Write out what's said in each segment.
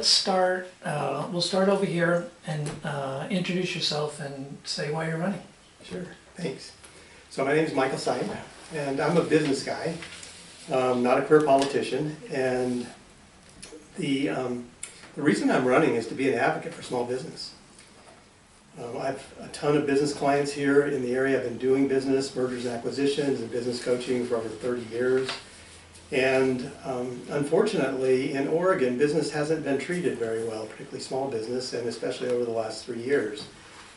let's start, we'll start over here and introduce yourself and say why you're running. Sure, thanks. So my name is Michael Seib, and I'm a business guy, not a career politician. And the reason I'm running is to be an advocate for small business. I have a ton of business clients here in the area. I've been doing business, mergers and acquisitions, and business coaching for over 30 years. And unfortunately, in Oregon, business hasn't been treated very well, particularly small business, and especially over the last 3 years.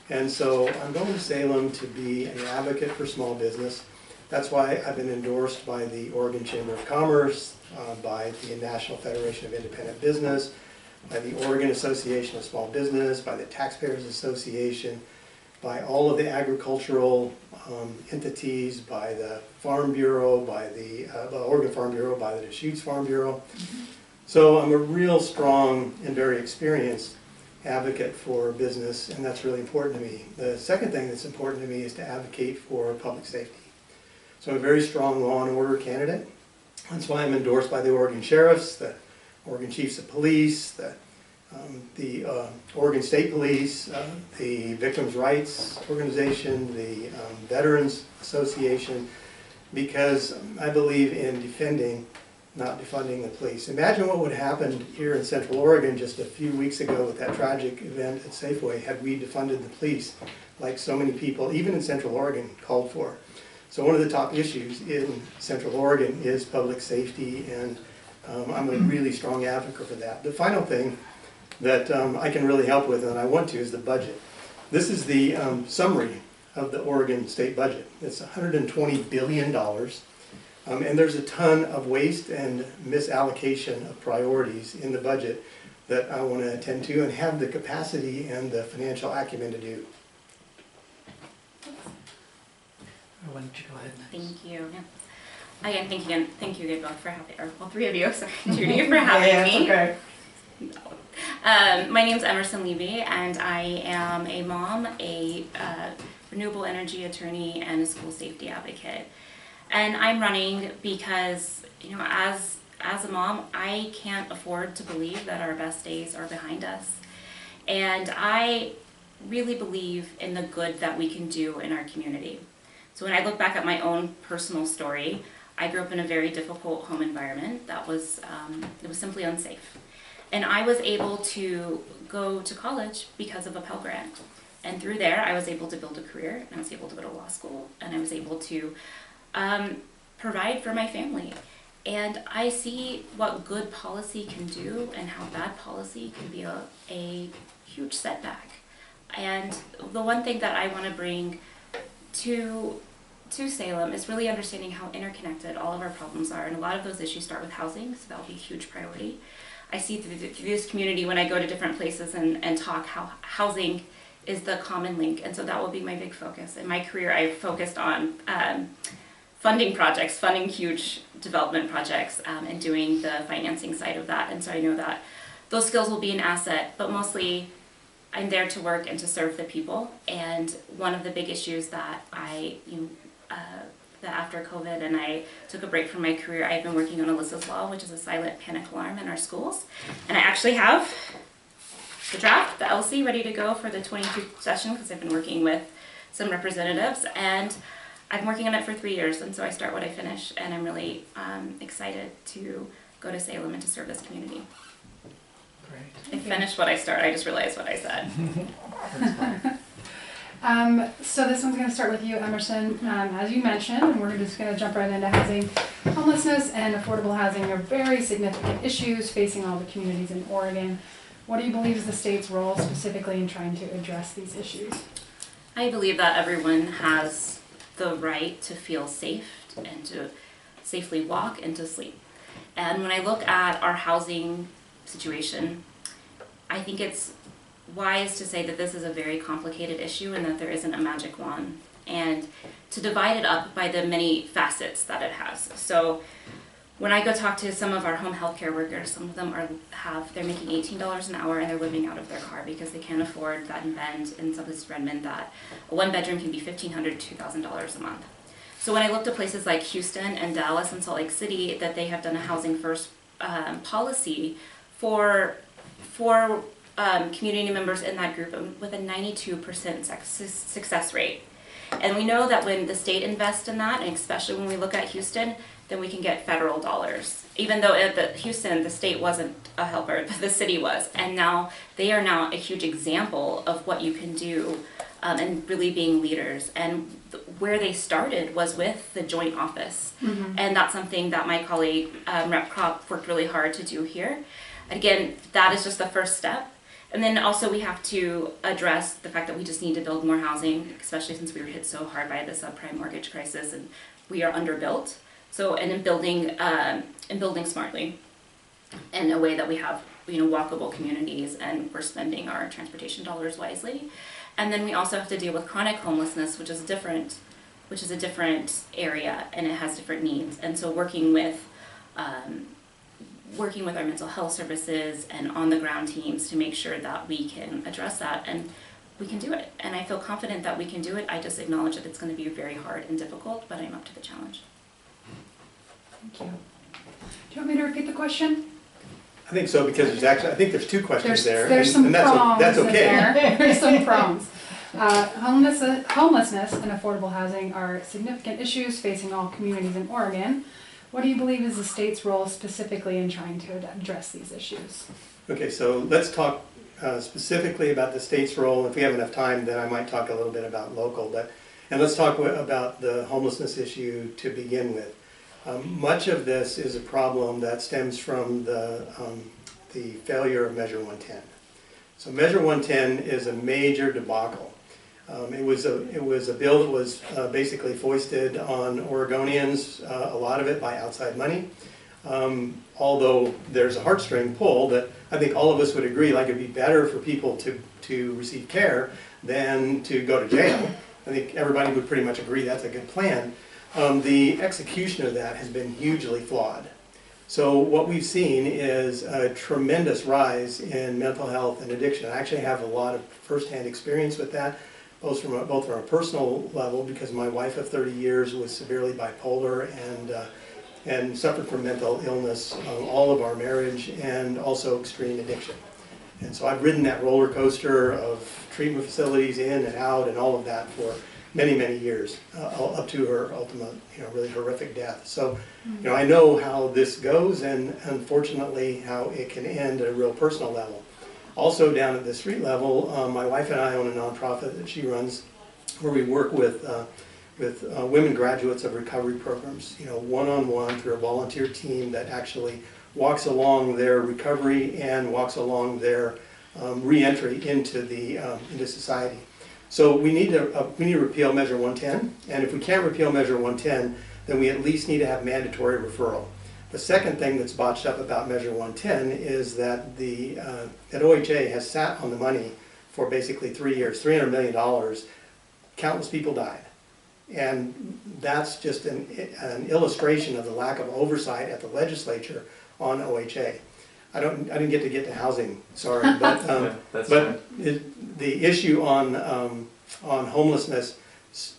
And so I'm going to Salem to be an advocate for small business. That's why I've been endorsed by the Oregon Chamber of Commerce, by the National Federation of Independent Business, by the Oregon Association of Small Business, by the Taxpayers Association, by all of the agricultural entities, by the Farm Bureau, by the Oregon Farm Bureau, by the Deschutes Farm Bureau. So I'm a real strong and very experienced advocate for business, and that's really important to me. The second thing that's important to me is to advocate for public safety. So I'm a very strong law and order candidate. That's why I'm endorsed by the Oregon Sheriffs, the Oregon Chiefs of Police, the Oregon State Police, the Victims' Rights Organization, the Veterans Association, because I believe in defending, not defunding the police. Imagine what would happen here in Central Oregon just a few weeks ago with that tragic event at Safeway had we defunded the police, like so many people, even in Central Oregon, called for. So one of the top issues in Central Oregon is public safety, and I'm a really strong advocate for that. The final thing that I can really help with, and I want to, is the budget. This is the summary of the Oregon state budget. It's $120 billion, and there's a ton of waste and misallocation of priorities in the budget that I want to attend to and have the capacity and the financial acumen to do. Why don't you go ahead next? Thank you. Yeah. Again, thank you both for having, or all three of you, sorry, Judy, for having me. Okay. My name's Emerson Levy, and I am a mom, a renewable energy attorney, and a school safety advocate. And I'm running because, you know, as a mom, I can't afford to believe that our best days are behind us. And I really believe in the good that we can do in our community. So when I look back at my own personal story, I grew up in a very difficult home environment that was, it was simply unsafe. And I was able to go to college because of a Pell Grant. And through there, I was able to build a career, and I was able to go to law school, and I was able to provide for my family. And I see what good policy can do and how bad policy can be a huge setback. And the one thing that I want to bring to Salem is really understanding how interconnected all of our problems are, and a lot of those issues start with housing, so that'll be a huge priority. I see through this community when I go to different places and talk how housing is the common link, and so that will be my big focus. In my career, I've focused on funding projects, funding huge development projects, and doing the financing side of that, and so I know that those skills will be an asset, but mostly I'm there to work and to serve the people. And one of the big issues that that after COVID and I took a break from my career, I've been working on Alyssa's Law, which is a silent panic alarm in our schools. And I actually have the draft, the LC, ready to go for the 22 session because I've been working with some representatives, and I've been working on it for 3 years, and so I start what I finish, and I'm really excited to go to Salem and to serve this community. Great. I finished what I started, I just realized what I said. So this one's going to start with you, Emerson. As you mentioned, and we're just going to jump right into housing. Homelessness and affordable housing are very significant issues facing all the communities in Oregon. What do you believe is the state's role specifically in trying to address these issues? I believe that everyone has the right to feel safe and to safely walk and to sleep. And when I look at our housing situation, I think it's wise to say that this is a very complicated issue and that there isn't a magic wand, and to divide it up by the many facets that it has. So when I go talk to some of our home health care workers, some of them they're making $18 an hour and they're living out of their car because they can't afford that in Bend and some places Redmond that a one bedroom can be $1,500 to $2,000 a month. So when I looked at places like Houston and Dallas and Salt Lake City, that they have done a housing first policy for for community members in that group with a 92% success rate. And we know that when the state invests in that, and especially when we look at Houston, then we can get federal dollars. Even though at Houston, the state wasn't a helper, but the city was. And now they are now a huge example of what you can do and really being leaders. And where they started was with the joint office. And that's something that my colleague, Rep. Kropp, worked really hard to do here. Again, that is just the first step. And then also we have to address the fact that we just need to build more housing, especially since we were hit so hard by the subprime mortgage crisis and we are underbuilt. So, and in building smartly in a way that we have, walkable communities and we're spending our transportation dollars wisely. And then we also have to deal with chronic homelessness, which is a different area and it has different needs. And so working with our mental health services and on the ground teams to make sure that we can address that and we can do it. And I feel confident that we can do it. I just acknowledge that it's going to be very hard and difficult, but I'm up to the challenge. Thank you. Do you want me to repeat the question? I think so, because there's actually, I think there's two questions there. There's some and prongs that's in okay. there. There's some prongs. Homelessness and affordable housing are significant issues facing all communities in Oregon. What do you believe is the state's role specifically in trying to address these issues? Okay, so let's talk specifically about the state's role. If we have enough time, then I might talk a little bit about local. And let's talk about the homelessness issue to begin with. Much of this is a problem that stems from the failure of Measure 110. So Measure 110 is a major debacle. It was a bill that was basically foisted on Oregonians, a lot of it by outside money. Although there's a heartstring pull that I think all of us would agree, like it'd be better for people to receive care than to go to jail. I think everybody would pretty much agree that's a good plan. The execution of that has been hugely flawed. So what we've seen is a tremendous rise in mental health and addiction. I actually have a lot of firsthand experience with that, both from a personal level, because my wife of 30 years was severely bipolar and suffered from mental illness all of our marriage, and also extreme addiction. And so I've ridden that roller coaster of treatment facilities in and out and all of that for many, many years, up to her ultimate, really horrific death. So, I know how this goes, and unfortunately how it can end at a real personal level. Also down at the street level, my wife and I own a nonprofit that she runs, where we work with women graduates of recovery programs, one-on-one through a volunteer team that actually walks along their recovery and walks along their re-entry into society. So we need to repeal Measure 110, and if we can't repeal Measure 110, then we at least need to have mandatory referral. The second thing that's botched up about Measure 110 is that that OHA has sat on the money for basically 3 years, $300 million. Countless people died. And that's just an illustration of the lack of oversight at the legislature on OHA. I didn't get to housing, sorry, but the issue on homelessness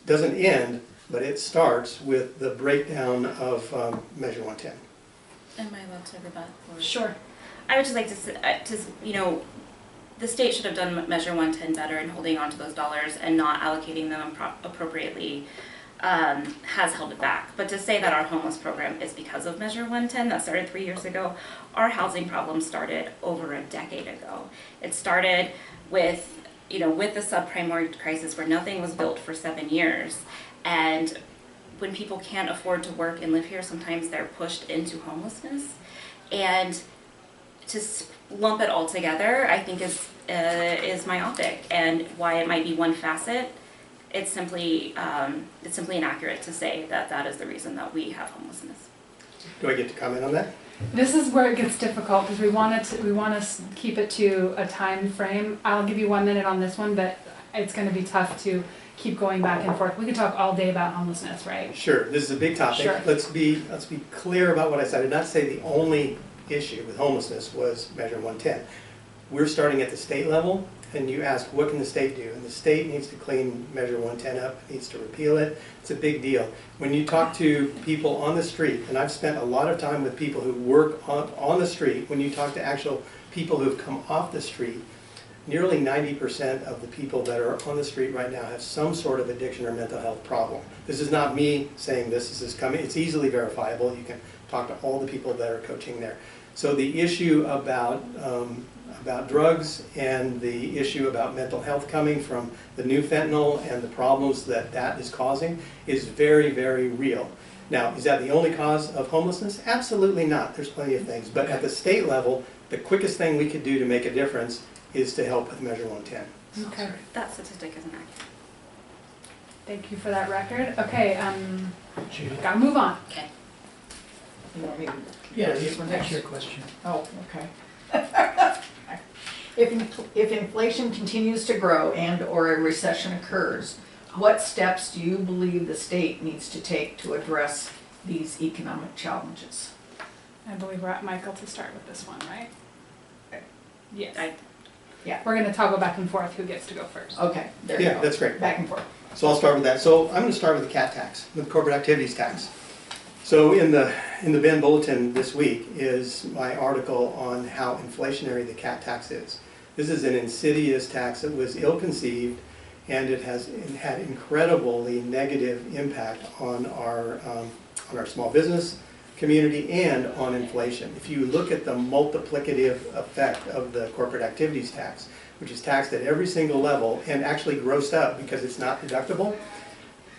doesn't end, but it starts with the breakdown of Measure 110. Am I allowed to rebut? Sure. I would just like to say, the state should have done Measure 110 better in holding on to those dollars and not allocating them appropriately. Has held it back. But to say that our homeless program is because of Measure 110 that started 3 years ago, our housing problem started over a decade ago. It started with the subprime mortgage crisis where nothing was built for 7 years, and when people can't afford to work and live here, sometimes they're pushed into homelessness. And to lump it all together, I think is myopic, and why it might be one facet. It's simply inaccurate to say that is the reason that we have homelessness. Do I get to comment on that? This is where it gets difficult because we want to keep it to a time frame. I'll give you 1 minute on this one, but it's going to be tough to keep going back and forth. We could talk all day about homelessness, right? Sure. This is a big topic. Sure. Let's be clear about what I said. I did not say the only issue with homelessness was Measure 110. We're starting at the state level. And you ask, what can the state do? And the state needs to clean Measure 110 up, needs to repeal it. It's a big deal. When you talk to people on the street, and I've spent a lot of time with people who work on the street, when you talk to actual people who've come off the street, nearly 90% of the people that are on the street right now have some sort of addiction or mental health problem. This is not me saying this is coming. It's easily verifiable. You can talk to all the people that are coaching there. So the issue about drugs and the issue about mental health coming from the new fentanyl and the problems that that is causing is very, very real. Now, is that the only cause of homelessness? Absolutely not. There's plenty of things. But at the state level, the quickest thing we could do to make a difference is to help with Measure 110. Okay, That statistic isn't accurate. thank you for that record. Okay, Judy? gotta move on. Okay. You want me to- Yeah, this one that's next? your question. Oh, okay. If inflation continues to grow and/or a recession occurs, what steps do you believe the state needs to take to address these economic challenges? I believe we're at Michael to start with this one, right? Yes. Yeah. We're gonna toggle back and forth who gets to go first. Okay, there you Yeah, go. that's great. Back and forth. So I'll start with that. So I'm going to start with the CAT tax, with the corporate activities tax. So in the Ben Bulletin this week is my article on how inflationary the CAT tax is. This is an insidious tax that was ill-conceived, and it had incredibly negative impact on our small business community and on inflation. If you look at the multiplicative effect of the corporate activities tax, which is taxed at every single level and actually grossed up because it's not deductible,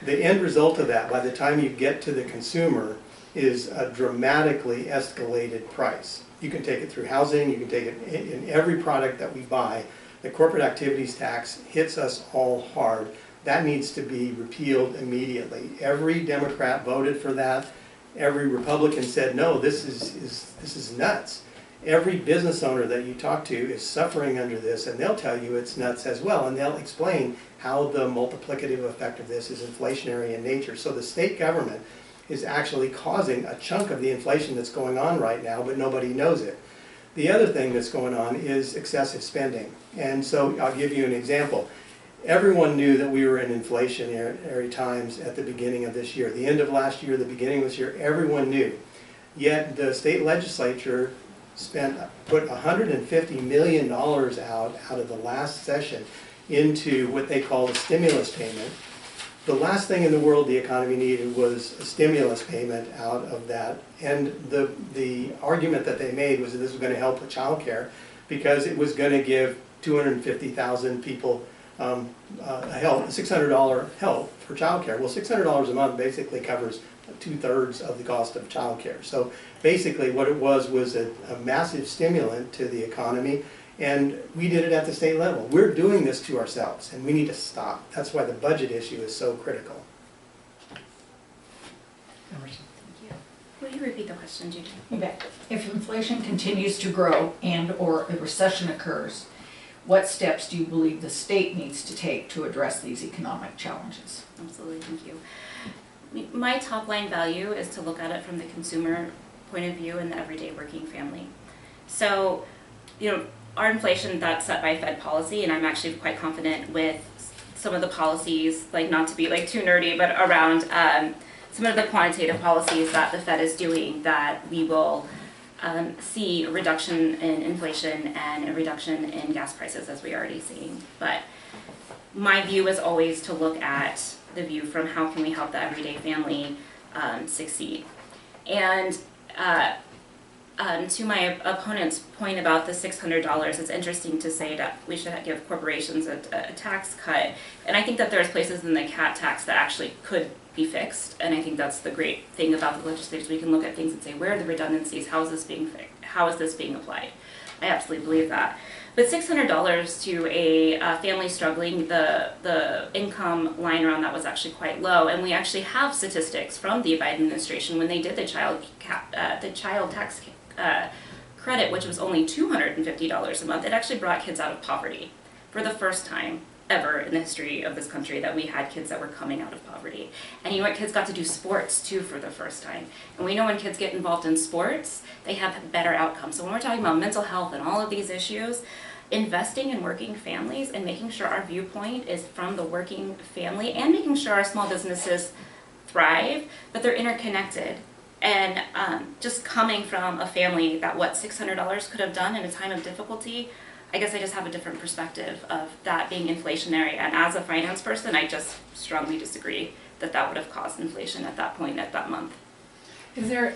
the end result of that, by the time you get to the consumer, is a dramatically escalated price. You can take it through housing, you can take it in every product that we buy. The corporate activities tax hits us all hard. That needs to be repealed immediately. Every Democrat voted for that. Every Republican said, no, this is nuts. Every business owner that you talk to is suffering under this, and they'll tell you it's nuts as well, and they'll explain how the multiplicative effect of this is inflationary in nature. So the state government is actually causing a chunk of the inflation that's going on right now, but nobody knows it. The other thing that's going on is excessive spending. And so I'll give you an example. Everyone knew that we were in inflationary times at the beginning of this year. The end of last year, the beginning of this year, everyone knew. Yet the state legislature put $150 million out of the last session into what they call a stimulus payment. The last thing in the world the economy needed was a stimulus payment out of that. And the argument that they made was that this was going to help with child care because it was going to give 250,000 people $600 help for child care. Well, $600 a month basically covers 2/3 of the cost of child care. So basically what it was a massive stimulant to the economy, and we did it at the state level. We're doing this to ourselves, and we need to stop. That's why the budget issue is so critical. Emerson? Thank you. Will you repeat the question, Judy? You bet. If inflation continues to grow and/or a recession occurs, what steps do you believe the state needs to take to address these economic challenges? Absolutely, thank you. My top line value is to look at it from the consumer point of view and the everyday working family. So, our inflation, that's set by Fed policy, and I'm actually quite confident with some of the policies, like not to be like too nerdy, but around some of the quantitative policies that the Fed is doing, that we will see a reduction in inflation and a reduction in gas prices, as we're already seeing. But my view is always to look at the view from how can we help the everyday family succeed. And to my opponent's point about the $600, it's interesting to say that we should give corporations a tax cut. And I think that there's places in the CAT tax that actually could be fixed. And I think that's the great thing about the legislature. We can look at things and say, where are the redundancies? How is this being fixed? How is this being applied? I absolutely believe that. But $600 to a family struggling, the income line around that was actually quite low, and we actually have statistics from the Biden administration when they did the child tax credit, which was only $250 a month. It actually brought kids out of poverty for the first time ever in the history of this country, that we had kids that were coming out of poverty. And you know what? Kids got to do sports too for the first time. And we know when kids get involved in sports, they have better outcomes. So when we're talking about mental health and all of these issues, investing in working families and making sure our viewpoint is from the working family, and making sure our small businesses thrive, but they're interconnected. And just coming from a family that what $600 could have done in a time of difficulty, I guess I just have a different perspective of that being inflationary. And as a finance person, I just strongly disagree that that would have caused inflation at that point, at that month. Is there,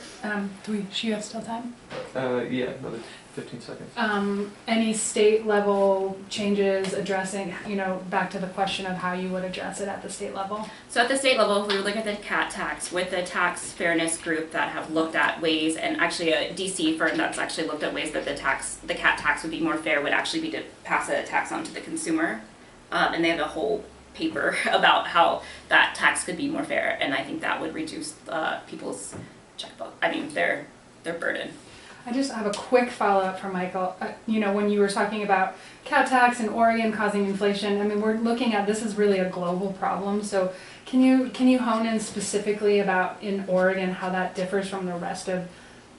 do you have still time? Yeah, another 15 seconds. Any state level changes addressing, you know, back to the question of how you would address it at the state level? So at the state level, we would look at the CAT tax with the tax fairness group that have looked at ways, and actually a DC firm that's actually looked at ways that the CAT tax would be more fair would actually be to pass a tax on to the consumer. And they have a whole paper about how that tax could be more fair, and I think that would reduce people's checkbook, their burden. I just have a quick follow-up from Michael. You know, when you were talking about cat tax in Oregon causing inflation, I mean, we're looking at, this is really a global problem. So can you hone in specifically about in Oregon how that differs from the rest of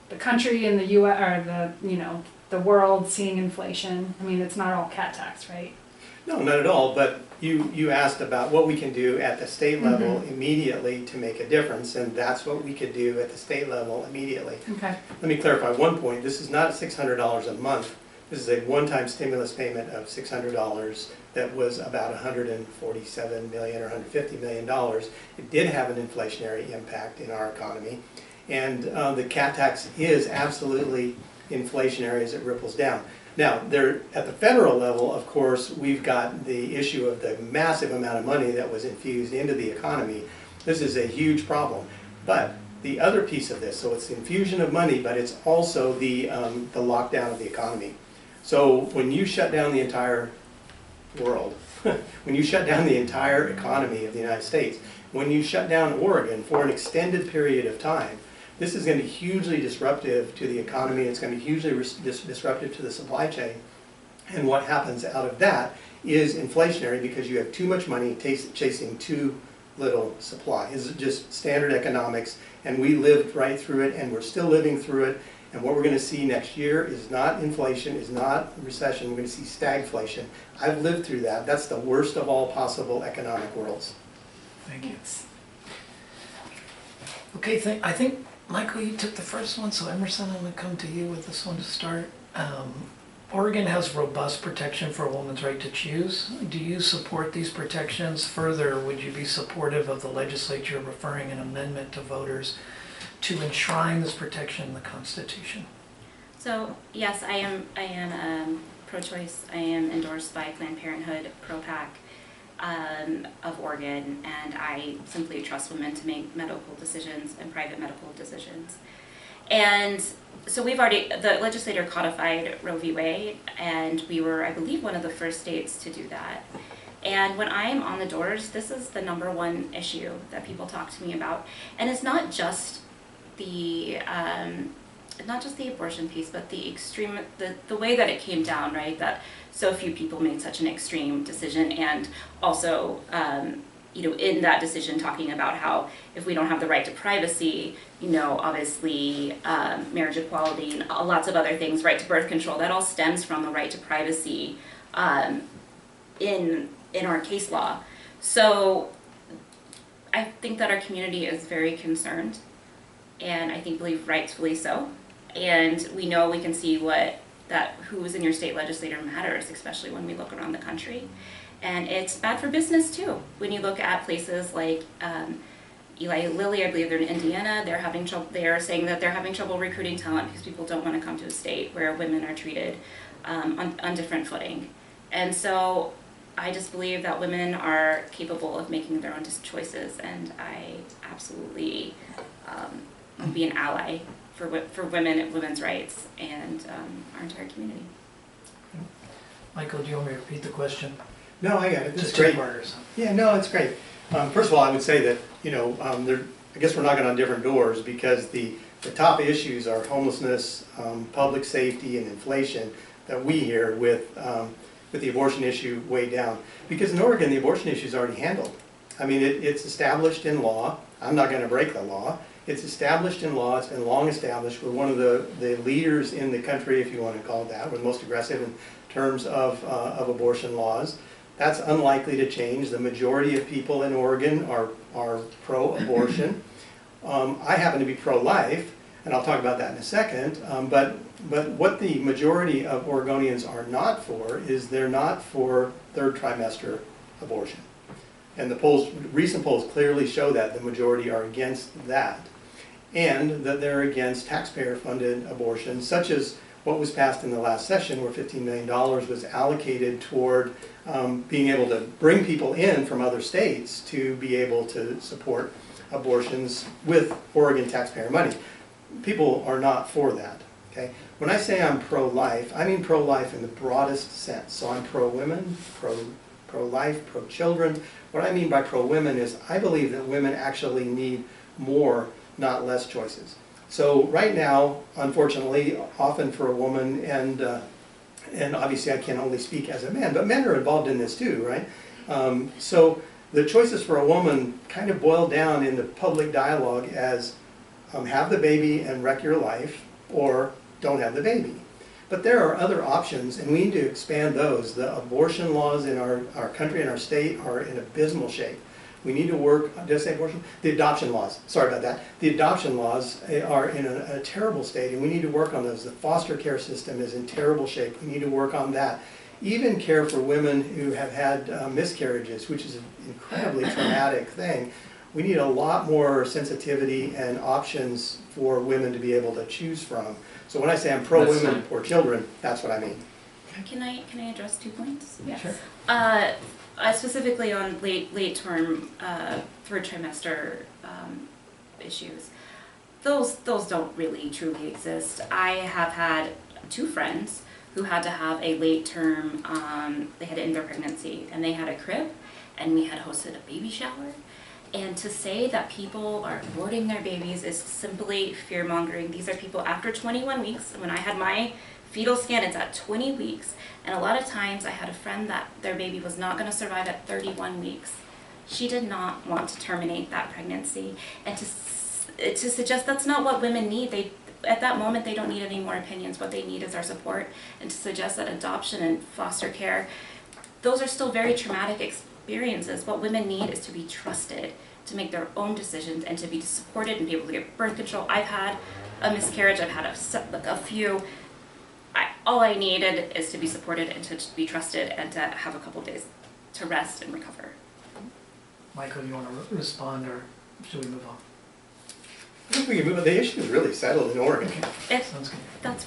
the country and the US, or the, you know, the world seeing inflation? I mean, it's not all cat tax, right? No, not at all, but you asked about what we can do at the state level immediately to make a difference, and that's what we could do at the state level immediately. Okay. Let me clarify one point. This is not $600 a month. This is a one-time stimulus payment of $600 that was about $147 million or $150 million. It did have an inflationary impact in our economy, and the cat tax is absolutely inflationary as it ripples down. Now, at the federal level, of course, we've got the issue of the massive amount of money that was infused into the economy. This is a huge problem. But the other piece of this, so it's the infusion of money, but it's also the lockdown of the economy. So when you shut down the entire world, when you shut down the entire economy of the United States, when you shut down Oregon for an extended period of time, this is going to be hugely disruptive to the economy. It's going to be hugely disruptive to the supply chain. And what happens out of that is inflationary, because you have too much money chasing too little supply. It's just standard economics, and we lived right through it, and we're still living through it. And what we're going to see next year is not inflation, is not recession. We're going to see stagflation. I've lived through that. That's the worst of all possible economic worlds. Thank you. Okay, I think, Michael, you took the first one, so Emerson, I'm going to come to you with this one to start. Oregon has robust protection for a woman's right to choose. Do you support these protections? Further, would you be supportive of the legislature referring an amendment to voters to enshrine this protection in the Constitution? So yes, I am pro-choice. I am endorsed by Planned Parenthood, ProPAC of Oregon, and I simply trust women to make medical decisions and private medical decisions. And so the legislature codified Roe v. Wade, and we were, I believe, one of the first states to do that. And when I am on the doors, this is the #1 issue that people talk to me about. And it's not just the abortion piece, but the extreme, the way that it came down, right? That so few people made such an extreme decision, and also, in that decision, talking about how if we don't have the right to privacy, obviously marriage equality and lots of other things, right to birth control, that all stems from the right to privacy in our case law. So I think that our community is very concerned, and I believe rightfully so. And we know, we can see who is in your state legislature matters, especially when we look around the country. And it's bad for business too. When you look at places like Eli Lilly, I believe they're in Indiana, they're saying that they're having trouble recruiting talent because people don't want to come to a state where women are treated on different footing. And so I just believe that women are capable of making their own choices, and I absolutely be an ally for women and women's rights and our entire community. Michael, do you want me to repeat the question? No, I got it. This Just is great. two-parters. Yeah, no, it's great. First of all, I would say that, I guess we're knocking on different doors, because the top issues are homelessness, public safety, and inflation that we hear with the abortion issue way down. Because in Oregon, the abortion issue is already handled. I mean, it's established in law. I'm not going to break the law. It's established in law. It's been long established. We're one of the leaders in the country, if you want to call it that. We're the most aggressive in terms of abortion laws. That's unlikely to change. The majority of people in Oregon are pro-abortion. I happen to be pro-life, and I'll talk about that in a second, but what the majority of Oregonians are not for is they're not for third trimester abortion. And the polls, recent polls clearly show that the majority are against that, and that they're against taxpayer-funded abortions, such as what was passed in the last session, where $15 million was allocated toward being able to bring people in from other states to be able to support abortions with Oregon taxpayer money. People are not for that. Okay? When I say I'm pro-life, I mean pro-life in the broadest sense. So I'm pro-women, pro-life, pro-children. What I mean by pro-women is I believe that women actually need more, not less choices. So right now, unfortunately, often for a woman, and obviously I can only speak as a man, but men are involved in this too, right? So the choices for a woman kind of boil down in the public dialogue as have the baby and wreck your life, or don't have the baby. But there are other options, and we need to expand those. The abortion laws in our country and our state are in abysmal shape. We need to work, did I say abortion? The adoption laws, sorry about that. The adoption laws are in a terrible state, and we need to work on those. The foster care system is in terrible shape. We need to work on that. Even care for women who have had miscarriages, which is an incredibly traumatic thing. We need a lot more sensitivity and options for women to be able to choose from. So when I say I'm pro-women, pro-children, that's what I mean. Can I address 2 points? Yes. Sure. Specifically on late term third trimester issues. Those don't really truly exist. I have had 2 friends who had to have a late term, they had to end their pregnancy, and they had a crib, and we had hosted a baby shower. And to say that people are aborting their babies is simply fear-mongering. These are people after 21 weeks. When I had my fetal scan, it's at 20 weeks. And a lot of times I had a friend that their baby was not going to survive at 31 weeks. She did not want to terminate that pregnancy. And to suggest that's not what women need, at that moment they don't need any more opinions. What they need is our support. And to suggest that adoption and foster care, those are still very traumatic experiences. What women need is to be trusted, to make their own decisions, and to be supported and be able to get birth control. I've had a miscarriage, I've had a few. All I needed is to be supported and to be trusted and to have a couple of days to rest and recover. Michael, you want to respond, or should we move on? I think we can move on. The issue is really settled in Oregon. Sounds good. That's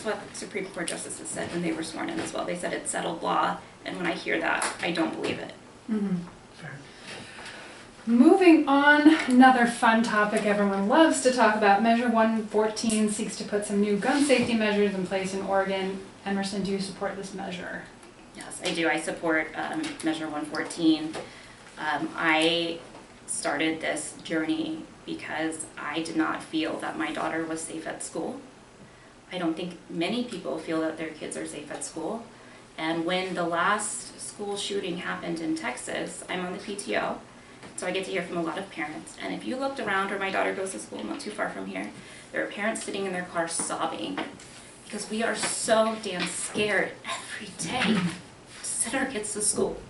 what Supreme Court justices said when they were sworn in as well. They said it's settled law, and when I hear that, I don't believe it. Mm-hmm. Fair. Moving on, another fun topic everyone loves to talk about. Measure 114 seeks to put some new gun safety measures in place in Oregon. Emerson, do you support this measure? Yes, I do. I support Measure 114. I started this journey because I did not feel that my daughter was safe at school. I don't think many people feel that their kids are safe at school. And when the last school shooting happened in Texas, I'm on the PTO, so I get to hear from a lot of parents. And if you looked around where my daughter goes to school, not too far from here, there are parents sitting in their cars sobbing because we are so damn scared every day to send our kids to school.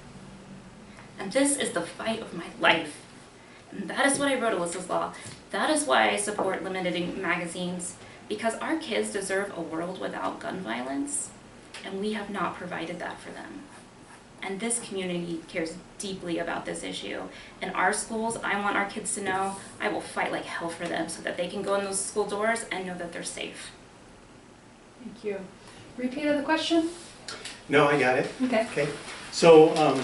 And this is the fight of my life. And that is what I wrote Alyssa's Law. That is why I support limiting magazines, because our kids deserve a world without gun violence, and we have not provided that for them. And this community cares deeply about this issue. In our schools, I want our kids to know I will fight like hell for them so that they can go in those school doors and know that they're safe. Thank you. Repeat of the question? No, I got it. Okay. Okay. So,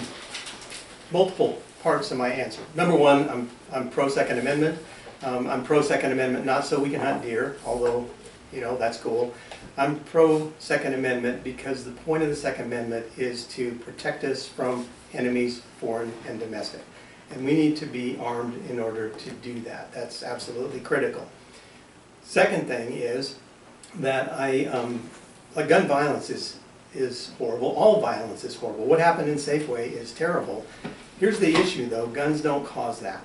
multiple parts of my answer. Number one, I'm pro Second Amendment. I'm pro Second Amendment not so we can hunt deer, although, you know, that's cool. I'm pro Second Amendment because the point of the Second Amendment is to protect us from enemies, foreign and domestic. And we need to be armed in order to do that. That's absolutely critical. Second thing is that like gun violence is horrible. All violence is horrible. What happened in Safeway is terrible. Here's the issue though, guns don't cause that.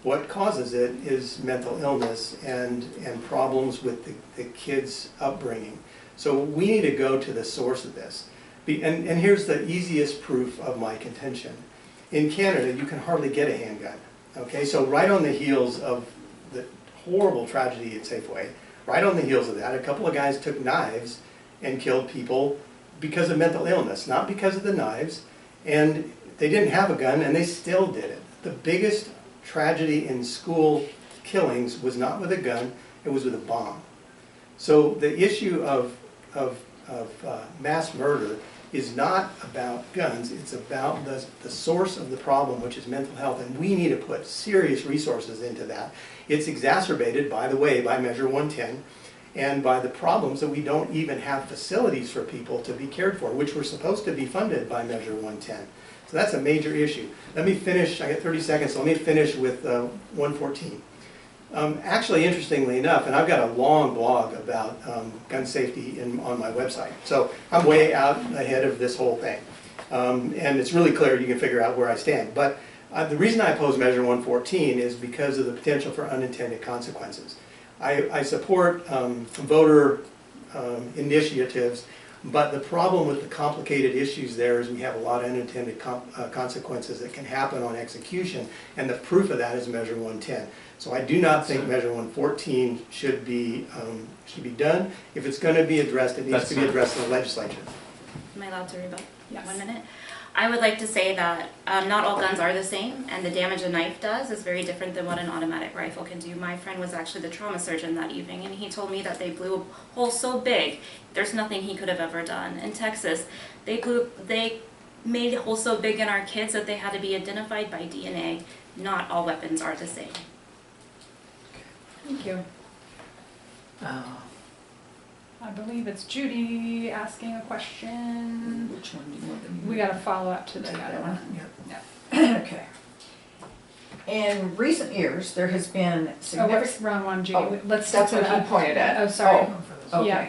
What causes it is mental illness and problems with the kids' upbringing. So we need to go to the source of this. And here's the easiest proof of my contention. In Canada, you can hardly get a handgun. Okay, so right on the heels of the horrible tragedy at Safeway, right on the heels of that, a couple of guys took knives and killed people because of mental illness, not because of the knives, and they didn't have a gun and they still did it. The biggest tragedy in school killings was not with a gun, it was with a bomb. So the issue of mass murder is not about guns, it's about the source of the problem, which is mental health, and we need to put serious resources into that. It's exacerbated, by the way, by Measure 110, and by the problems that we don't even have facilities for people to be cared for, which were supposed to be funded by Measure 110. So that's a major issue. Let me finish, I got 30 seconds, so let me finish with 114. Actually, interestingly enough, and I've got a long blog about gun safety on my website, so I'm way out ahead of this whole thing. And it's really clear, you can figure out where I stand. But the reason I oppose Measure 114 is because of the potential for unintended consequences. I support voter initiatives, but the problem with the complicated issues there is we have a lot of unintended consequences that can happen on execution, and the proof of that is Measure 110. So I do not think Measure 114 should be done. If it's going to be addressed, it needs to be addressed in the legislature. Am I allowed to rebut? Yes. 1 minute? I would like to say that not all guns are the same, and the damage a knife does is very different than what an automatic rifle can do. My friend was actually the trauma surgeon that evening, and he told me that they blew a hole so big, there's nothing he could have ever done. In Texas, they made holes so big in our kids that they had to be identified by DNA. Not all weapons are the same. Thank you. I believe it's Judy asking a question. Which one do you want? We got to follow up to the Take other that one. one? Okay. In recent years, there has been Oh, significant. what's wrong one, Judy? Oh, Let's stick that's to what that. he pointed at. Oh, sorry. Okay, Yeah.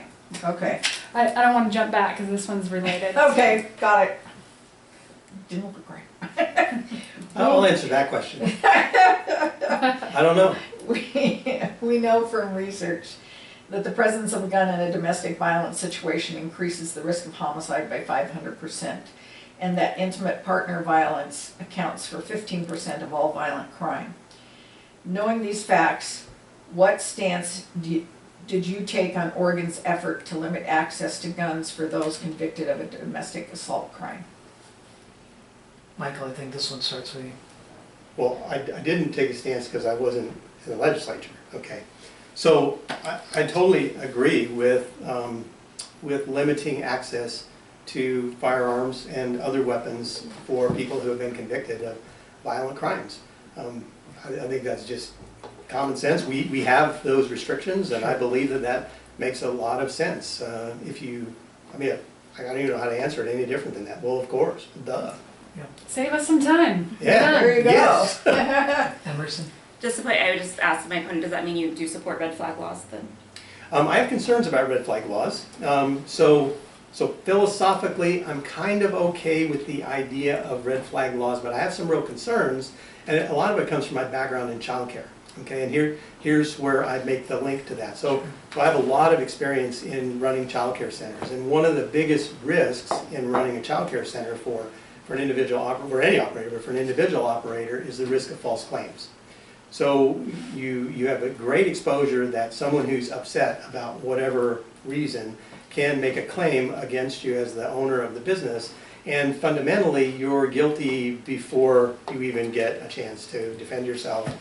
okay, I don't want to jump back because this one's related. okay, got it. Didn't look right. I'll answer that question. I don't know. We know from research that the presence of a gun in a domestic violence situation increases the risk of homicide by 500%, and that intimate partner violence accounts for 15% of all violent crime. Knowing these facts, what stance did you take on Oregon's effort to limit access to guns for those convicted of a domestic assault crime? Michael, I think this one starts with you. Well, I didn't take a stance because I wasn't in the legislature, okay? So I totally agree with limiting access to firearms and other weapons for people who have been convicted of violent crimes. I think that's just common sense. We have those restrictions, and I believe that makes a lot of sense. I mean, I don't even know how to answer it any different than that. Well, of course, duh. Yeah. Save us some time. Yeah, There you go. yes. Emerson? Just to put, I would just ask my opponent, does that mean you do support red flag laws then? I have concerns about red flag laws. So philosophically, I'm kind of okay with the idea of red flag laws, but I have some real concerns, and a lot of it comes from my background in childcare. Okay, and here's where I make the link to that. So I have a lot of experience in running childcare centers, and one of the biggest risks in running a childcare center for an individual operator, or any operator, but for an individual operator, is the risk of false claims. So you have a great exposure that someone who's upset about whatever reason can make a claim against you as the owner of the business, and fundamentally you're guilty before you even get a chance to defend yourself.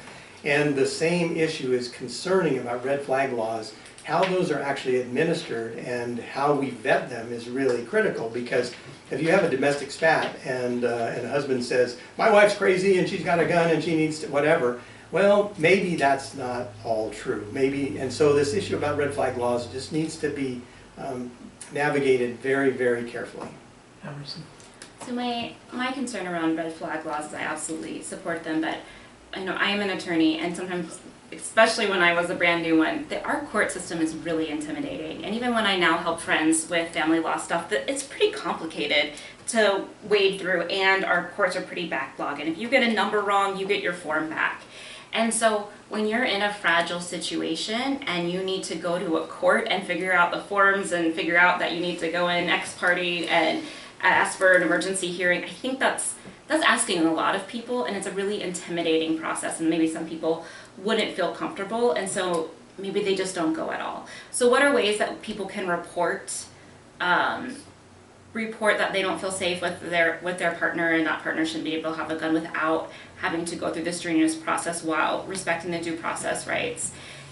And the same issue is concerning about red flag laws. How those are actually administered and how we vet them is really critical, because if you have a domestic spat and a husband says, my wife's crazy and she's got a gun and she needs to whatever, well, maybe that's not all true. Maybe, and so this issue about red flag laws just needs to be navigated very, very carefully. Emerson? So my concern around red flag laws is I absolutely support them, but I am an attorney, and sometimes, especially when I was a brand new one, our court system is really intimidating. And even when I now help friends with family law stuff, it's pretty complicated to wade through, and our courts are pretty backlogged. And if you get a number wrong, you get your form back. And so when you're in a fragile situation and you need to go to a court and figure out the forms and figure out that you need to go in ex parte and ask for an emergency hearing, I think that's that's asking a lot of people, and it's a really intimidating process, and maybe some people wouldn't feel comfortable, and so maybe they just don't go at all. So what are ways that people can report that they don't feel safe with their partner, and that partner should be able to have a gun without having to go through this strenuous process while respecting the due process rights?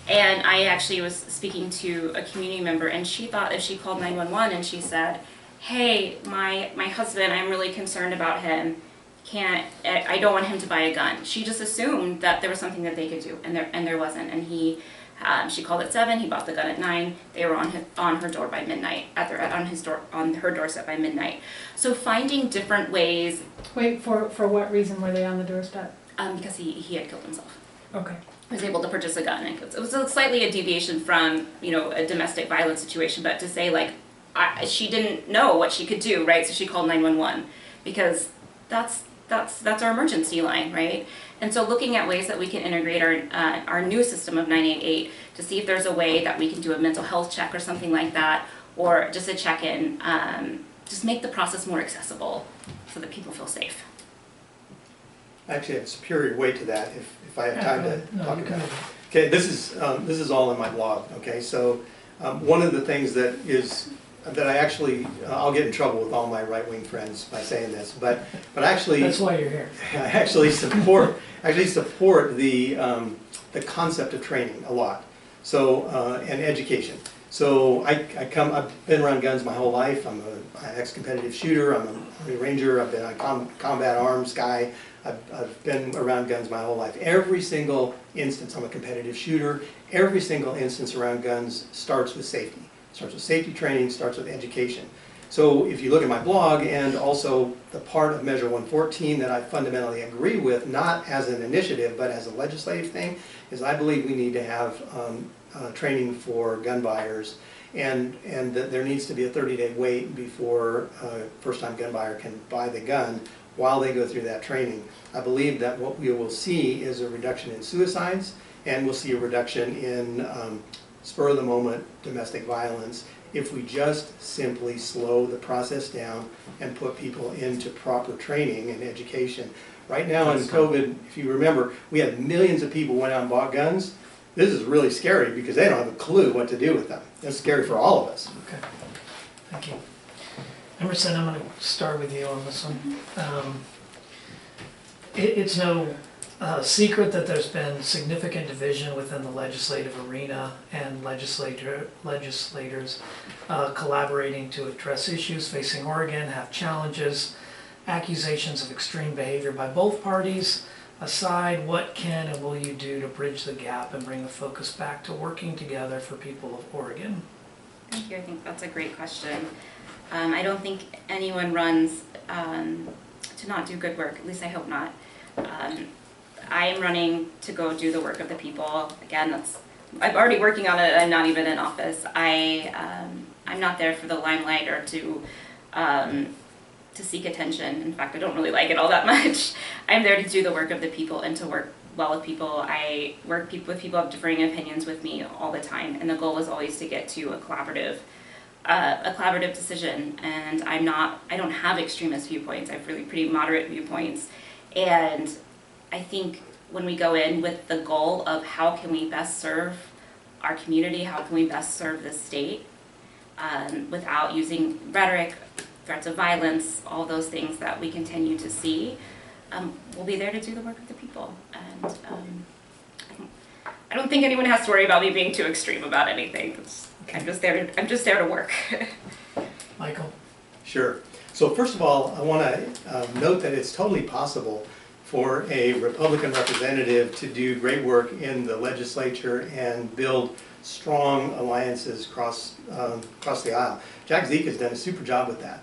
And I actually was speaking to a community member, and she thought if she called 911 and she said, hey, my husband, I'm really concerned about him, I don't want him to buy a gun. She just assumed that there was something that they could do, and there wasn't. And she called at 7, he bought the gun at 9, they were on her door by midnight, on her doorstep by midnight. So finding different ways. Wait, for what reason were they on the doorstep? Because he had killed himself. Okay. Was able to purchase a gun, and it was slightly a deviation from, you know, a domestic violence situation, but to say like, she didn't know what she could do, right? So she called 911 because that's our emergency line, right? And so looking at ways that we can integrate our new system of 988 to see if there's a way that we can do a mental health check or something like that, or just a check-in, just make the process more accessible so that people feel safe. I actually have a superior weight to that if I have time to talk you about can. it. Okay, this is all in my blog. Okay, so one of the things that I actually I'll get in trouble with all my right-wing friends by saying this, but actually That's why you're here. I actually support the concept of training a lot. So and education. So I've been around guns my whole life. I'm an ex-competitive shooter. I'm a Army Ranger. I've been a combat arms guy. I've been around guns my whole life. Every single instance, I'm a competitive shooter. Every single instance around guns starts with safety. Starts with safety training, starts with education. So if you look at my blog, and also the part of Measure 114 that I fundamentally agree with, not as an initiative but as a legislative thing, is I believe we need to have training for gun buyers, and that there needs to be a 30-day wait before a first-time gun buyer can buy the gun while they go through that training. I believe that what we will see is a reduction in suicides, and we'll see a reduction in spur-of-the-moment domestic violence if we just simply slow the process down and put people into proper training and education. Right now in COVID, if you remember, we had millions of people went out and bought guns. This is really scary because they don't have a clue what to do with them. That's scary for all of us. Okay, thank you. Emerson, I'm going to start with you on this one. It's no secret that there's been significant division within the legislative arena, and legislators collaborating to address issues facing Oregon, have challenges, accusations of extreme behavior by both parties. Aside, what can and will you do to bridge the gap and bring the focus back to working together for people of Oregon? Thank you. I think that's a great question. I don't think anyone runs to not do good work. At least I hope not. I am running to go do the work of the people. Again, I'm already working on it. I'm not even in office. I'm not there for the limelight or to seek attention. In fact, I don't really like it all that much. I'm there to do the work of the people and to work well with people. I work with people who have differing opinions with me all the time, and the goal is always to get to a collaborative decision. And I don't have extremist viewpoints. I have really pretty moderate viewpoints. And I think when we go in with the goal of how can we best serve our community, how can we best serve the state, without using rhetoric, threats of violence, all those things that we continue to see, we'll be there to do the work of the people. And I don't think anyone has to worry about me being too extreme about anything. I'm just there to work. Michael? Sure. So first of all, I want to note that it's totally possible for a Republican representative to do great work in the legislature and build strong alliances across the aisle. Jack Zeke has done a super job with that.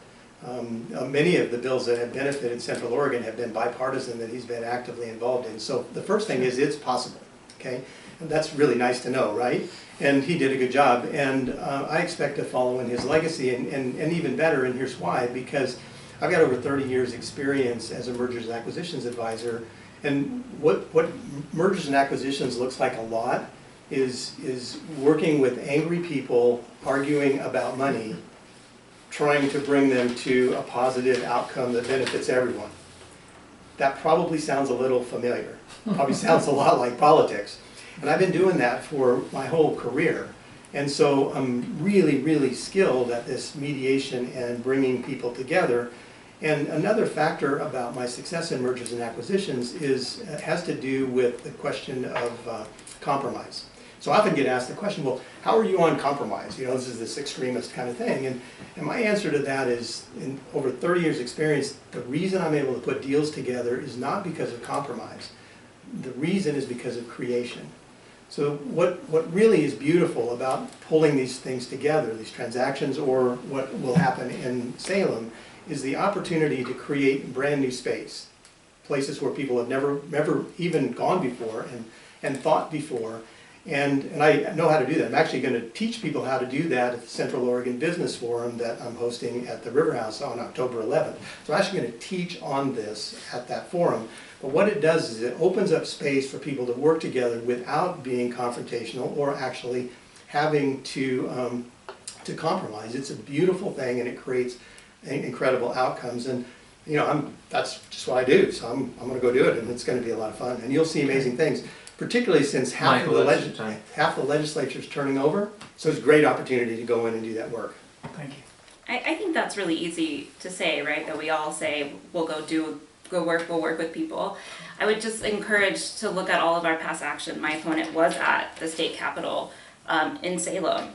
Many of the bills that have benefited Central Oregon have been bipartisan that he's been actively involved in. So the first thing is it's possible, okay? And that's really nice to know, right? And he did a good job, and I expect to follow in his legacy, and even better, and here's why, because I've got over 30 years experience as a mergers and acquisitions advisor, and what mergers and acquisitions looks like a lot is working with angry people arguing about money, trying to bring them to a positive outcome that benefits everyone. that probably sounds a little familiar. Probably sounds a lot like politics. And I've been doing that for my whole career. And so I'm really, really skilled at this mediation and bringing people together. And another factor about my success in mergers and acquisitions has to do with the question of compromise. So I often get asked the question, well, how are you on compromise? You know, this is this extremist kind of thing. And my answer to that is, in over 30 years experience, the reason I'm able to put deals together is not because of compromise. The reason is because of creation. So what really is beautiful about pulling these things together, these transactions, or what will happen in Salem, is the opportunity to create brand new space. Places where people have never even gone before and thought before. And I know how to do that. I'm actually going to teach people how to do that at the Central Oregon Business Forum that I'm hosting at the River House on October 11th. So I'm actually going to teach on this at that forum. But what it does is it opens up space for people to work together without being confrontational or actually having to compromise. It's a beautiful thing, and it creates incredible outcomes. And you know, that's just what I do. So I'm going to go do it, and it's going to be a lot of fun. And you'll see amazing things. Particularly since half the legislature is turning over, so it's a great opportunity to go in and do that work. Thank you. I think that's really easy to say, right? That we all say we'll we'll work with people. I would just encourage to look at all of our past action. My opponent was at the state capitol in Salem.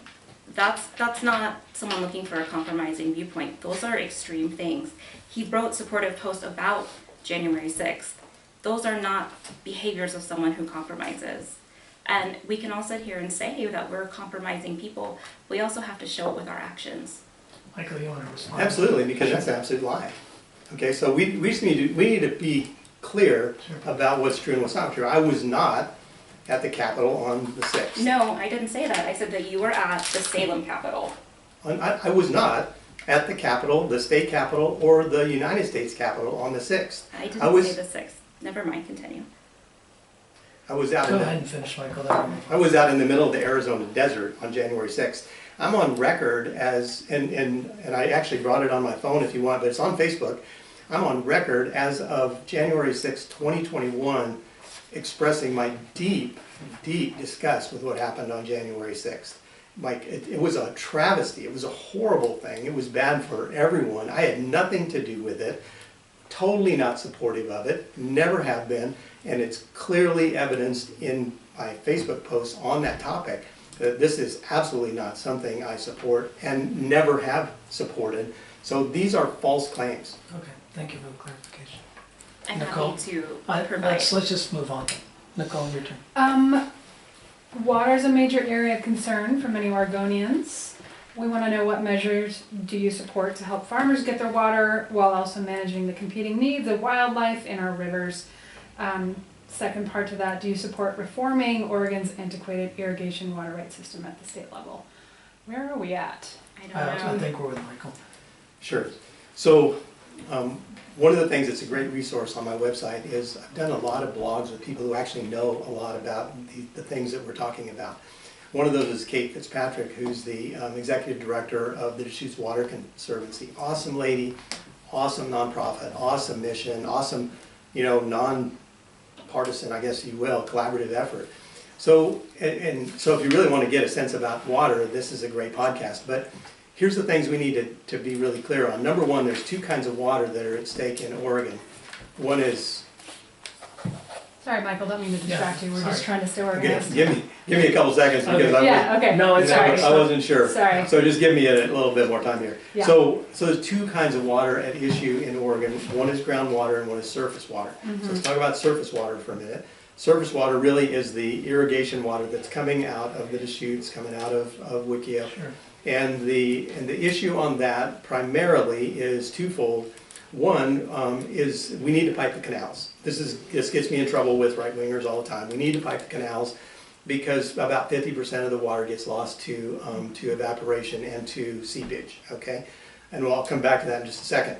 That's not someone looking for a compromising viewpoint. Those are extreme things. He wrote supportive posts about January 6th. Those are not behaviors of someone who compromises. And we can all sit here and say that we're compromising people. We also have to show it with our actions. Michael, you want to respond? Absolutely, because that's an absolute lie. Okay, so we just need to be clear about what's true and what's not true. I was not at the Capitol on the 6th. No, I didn't say that. I said that you were at the Salem Capitol. I was not at the Capitol, the state Capitol, or the United States Capitol on the 6th. I didn't say the 6th. Never mind, continue. I was out Go ahead and finish, Michael. I was out in the middle of the Arizona desert on January 6th. I'm on record as, and I actually brought it on my phone if you want, but it's on Facebook. I'm on record as of January 6, 2021, expressing my deep, deep disgust with what happened on January 6th. Like, it was a travesty. It was a horrible thing. It was bad for everyone. I had nothing to do with it. Totally not supportive of it, never have been, and it's clearly evidenced in my Facebook posts on that topic that this is absolutely not something I support and never have supported. So these are false claims. Okay, thank you for the clarification. I'm Nicole? happy to provide. Let's just move on. Nicole, your turn. Water is a major area of concern for many Oregonians. We want to know, what measures do you support to help farmers get their water while also managing the competing needs of wildlife in our rivers? Second part to that, do you support reforming Oregon's antiquated irrigation water right system at the state level? Where are we at? I don't know. I think we're with Michael. Sure. So one of the things that's a great resource on my website is I've done a lot of blogs with people who actually know a lot about the things that we're talking about. One of those is Kate Fitzpatrick, who's the executive director of the Deschutes Water Conservancy. Awesome lady, awesome nonprofit, awesome mission, awesome, you know, non-partisan, I guess you will, collaborative effort. So, so if you really want to get a sense about water, this is a great podcast. But here's the things we need to be really clear on. Number one, there's two kinds of water that are at stake in Oregon. One is... Sorry, Michael, don't mean to distract you. We're just trying to stay organized. Give me a couple seconds because No, it's I wasn't sure. Sorry. So just give me a little bit more time here. Yeah. So there's two kinds of water at issue in Oregon. One is groundwater and one is surface water. So let's talk about surface water for a minute. Surface water really is the irrigation water that's coming out of the Deschutes, coming out of Wikia. Sure. And the issue on that primarily is twofold. One is we need to pipe the canals. This gets me in trouble with right-wingers all the time. We need to pipe the canals because about 50% of the water gets lost to evaporation and to seepage. Okay, and I'll come back to that in just a second.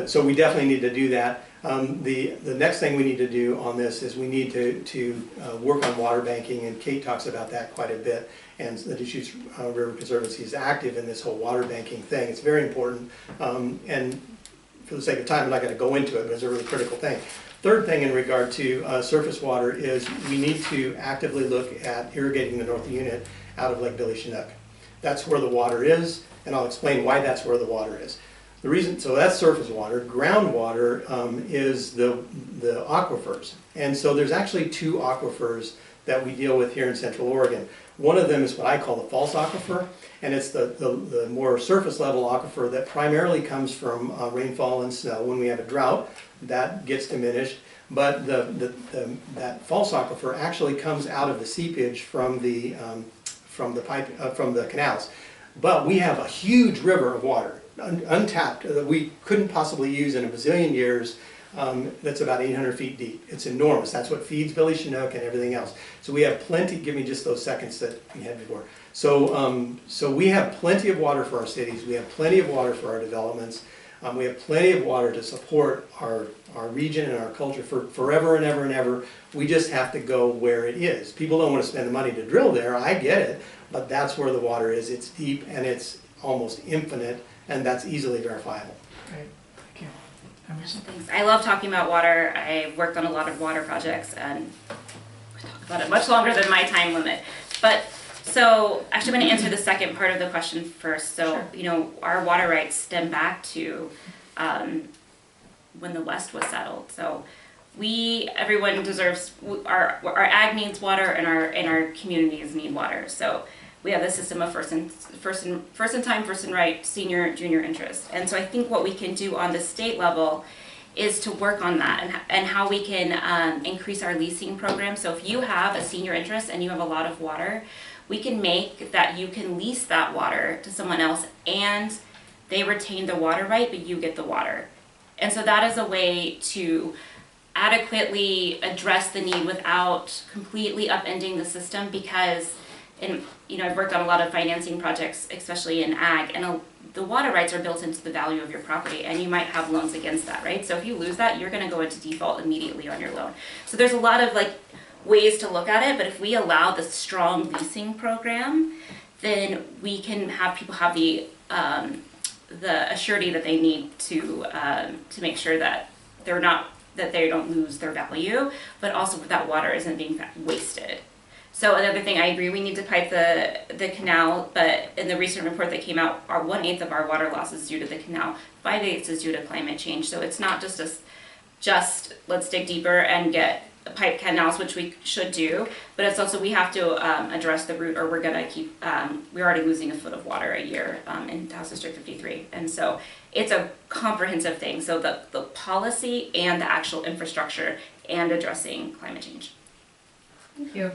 So we definitely need to do that. The next thing we need to do on this is we need to work on water banking, and Kate talks about that quite a bit. And the Deschutes River Conservancy is active in this whole water banking thing. It's very important. And for the sake of time, I'm not going to go into it, but it's a really critical thing. Third thing in regard to surface water is we need to actively look at irrigating the north unit out of Lake Billy Chinook. That's where the water is, and I'll explain why that's where the water is. The reason, so that's surface water. Groundwater is the aquifers. And so there's actually two aquifers that we deal with here in Central Oregon. One of them is what I call the false aquifer, and it's the more surface level aquifer that primarily comes from rainfall and snow. When we have a drought, that gets diminished, but that false aquifer actually comes out of the seepage from the canals. But we have a huge river of water, untapped, that we couldn't possibly use in a bazillion years. That's about 800 feet deep. It's enormous. That's what feeds Billy Chinook and everything else. So we have plenty. Give me just those seconds that we had before. So we have plenty of water for our cities. We have plenty of water for our developments. We have plenty of water to support our region and our culture for forever and ever and ever. We just have to go where it is. People don't want to spend the money to drill there. I get it, but that's where the water is. It's deep and it's almost infinite, and that's easily verifiable. Great, thank you. Emerson? Thanks. I love talking about water. I've worked on a lot of water projects and we talk about it much longer than my time limit. But so actually I'm going to answer the second part of the question first. So, Sure. you know, our water rights stem back to when the West was settled. So everyone deserves, our ag needs water and our communities need water. So we have the system of first in time, first in right, senior, junior interest. And so I think what we can do on the state level is to work on that and how we can increase our leasing program. So if you have a senior interest and you have a lot of water, we can make that you can lease that water to someone else and they retain the water right, but you get the water. And so that is a way to adequately address the need without completely upending the system, because I've worked on a lot of financing projects, especially in ag, and the water rights are built into the value of your property, and you might have loans against that, right? So if you lose that, you're going to go into default immediately on your loan. So there's a lot of ways to look at it, but if we allow the strong leasing program, then we can have people have the assurity that they need to make sure that they don't lose their value, but also that water isn't being wasted. So another thing, I agree, we need to pipe the canal, but in the recent report that came out, 1/8 of our water loss is due to the canal, 5/8 is due to climate change. So it's not just let's dig deeper and get pipe canals, which we should do, but it's also we have to address the root, or we're gonna keep, we're already losing a foot of water a year in House District 53. And so it's a comprehensive thing. So the policy and the actual infrastructure and addressing climate change. Thank you.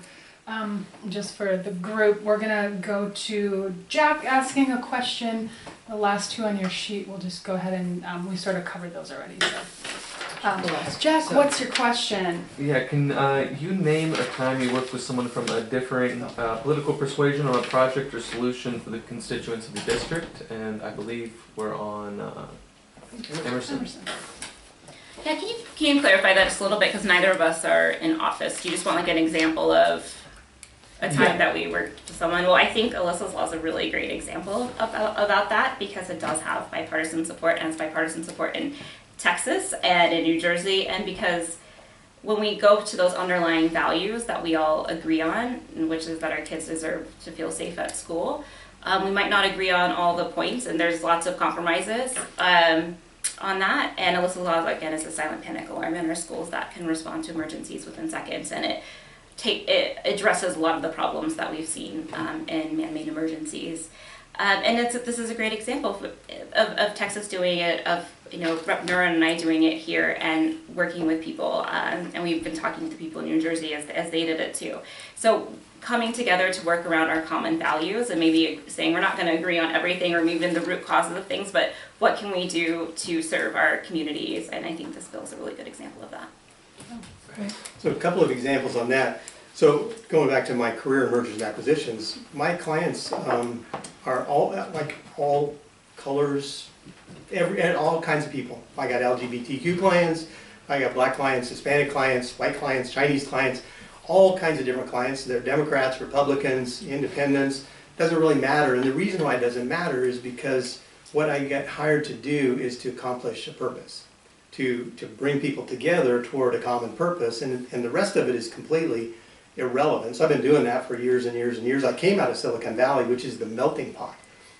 Just for the group, we're gonna go to Jack asking a question. The last two on your sheet, we'll just go ahead and we sort of covered those already. So, Jack, what's your question? Yeah, can you name a time you worked with someone from a differing political persuasion on a project or solution for the constituents of the district? And I believe we're on Emerson. Yeah, can you clarify that just a little bit, because neither of us are in office. Do you just want an example of a time that we worked with someone? Well, I think Alyssa's Law is a really great example about that, because it does have bipartisan support, and it's bipartisan support in Texas and in New Jersey, and because when we go to those underlying values that we all agree on, which is that our kids deserve to feel safe at school, we might not agree on all the points, and there's lots of compromises on that. And Alyssa's Law, again, is a silent panic alarm in our schools that can respond to emergencies within seconds, and it addresses a lot of the problems that we've seen in man-made emergencies. And this is a great example of Texas doing it, of Rep. Nurin and I doing it here and working with people, and we've been talking to people in New Jersey as they did it too. So coming together to work around our common values, and maybe saying we're not going to agree on everything or even the root causes of things, but what can we do to serve our communities? And I think this bill is a really good example of that. Great. So a couple of examples on that. So going back to my career in mergers and acquisitions, my clients are all colors, and all kinds of people. I got LGBTQ clients, I got black clients, Hispanic clients, white clients, Chinese clients, all kinds of different clients. They're Democrats, Republicans, Independents. Doesn't really matter. And the reason why it doesn't matter is because what I get hired to do is to accomplish a purpose, to bring people together toward a common purpose, and the rest of it is completely irrelevant. So I've been doing that for years and years and years. I came out of Silicon Valley, which is the melting pot,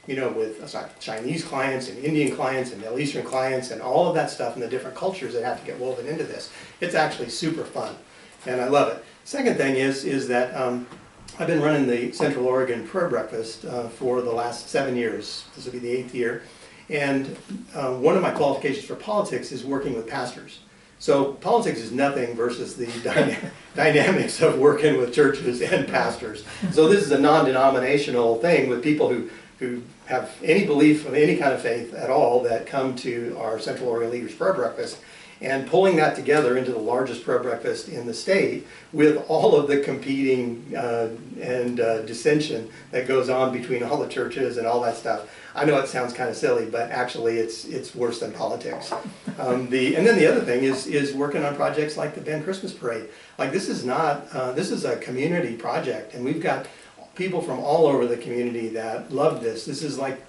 you know, with Chinese clients and Indian clients and Middle Eastern clients and all of that stuff and the different cultures that have to get woven into this. It's actually super fun, and I love it. Second thing is that I've been running the Central Oregon Prayer Breakfast for the last 7 years. This will be the 8th year. And one of my qualifications for politics is working with pastors. So politics is nothing versus the dynamics of working with churches and pastors. So this is a non-denominational thing with people who have any belief of any kind of faith at all that come to our Central Oregon Leaders Prayer Breakfast, and pulling that together into the largest prayer breakfast in the state with all of the competing and dissension that goes on between all the churches and all that stuff. I know it sounds kind of silly, but actually it's worse than politics. And then the other thing is working on projects like the Ben Christmas Parade. Like this is not, this is a community project, and we've got people from all over the community that love this. This is like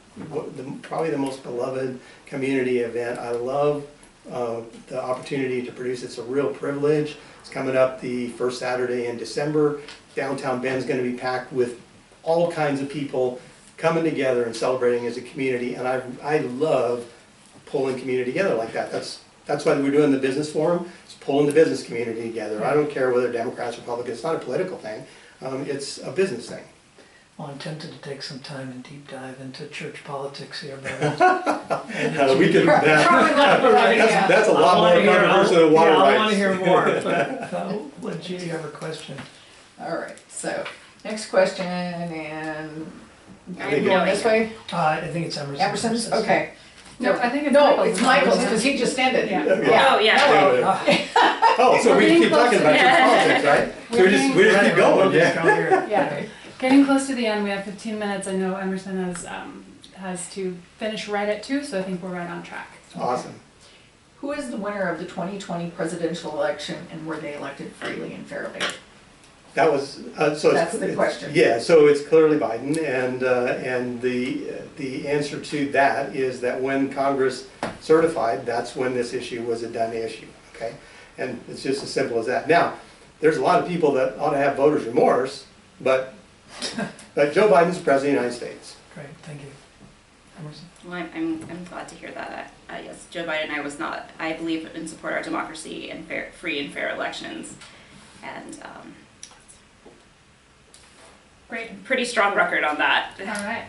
probably the most beloved community event. I love the opportunity to produce. It's a real privilege. It's coming up the first Saturday in December. Downtown Bend's going to be packed with all kinds of people coming together and celebrating as a community, and I love pulling community together like that. That's why we're doing the business forum. It's pulling the business community together. I don't care whether Democrats or Republicans. It's not a political thing. It's a business thing. Well, I'm tempted to take some time and deep dive into church politics here, but we can. That's a lot more controversial than water rights. I want to hear more. But I'll let Judy have her question. All right, so next question, and I'm going going this way? I think it's Emerson. Emerson's? Okay. No, I think it's No, Michael's. it's Michael's, because he just ended. Yeah. Oh, yeah. Oh, oh, so we We're keep getting talking about church politics, right? So we just keep going, yeah. Yeah. Getting close to the end, we have 15 minutes. I know Emerson has to finish right at 2, so I think we're right on track. Awesome. Who is the winner of the 2020 presidential election, and were they elected freely and fairly? That was so. That's the question. Yeah, so it's clearly Biden, and the answer to that is that when Congress certified, that's when this issue was a done issue. Okay, and it's just as simple as that. Now, there's a lot of people that ought to have voters' remorse, but Joe Biden's president of the United States. Great, thank you. Emerson? Well, I'm glad to hear that. Yes, Joe Biden, I believe in support our democracy and free and fair elections, and Great. pretty strong record on that. All right.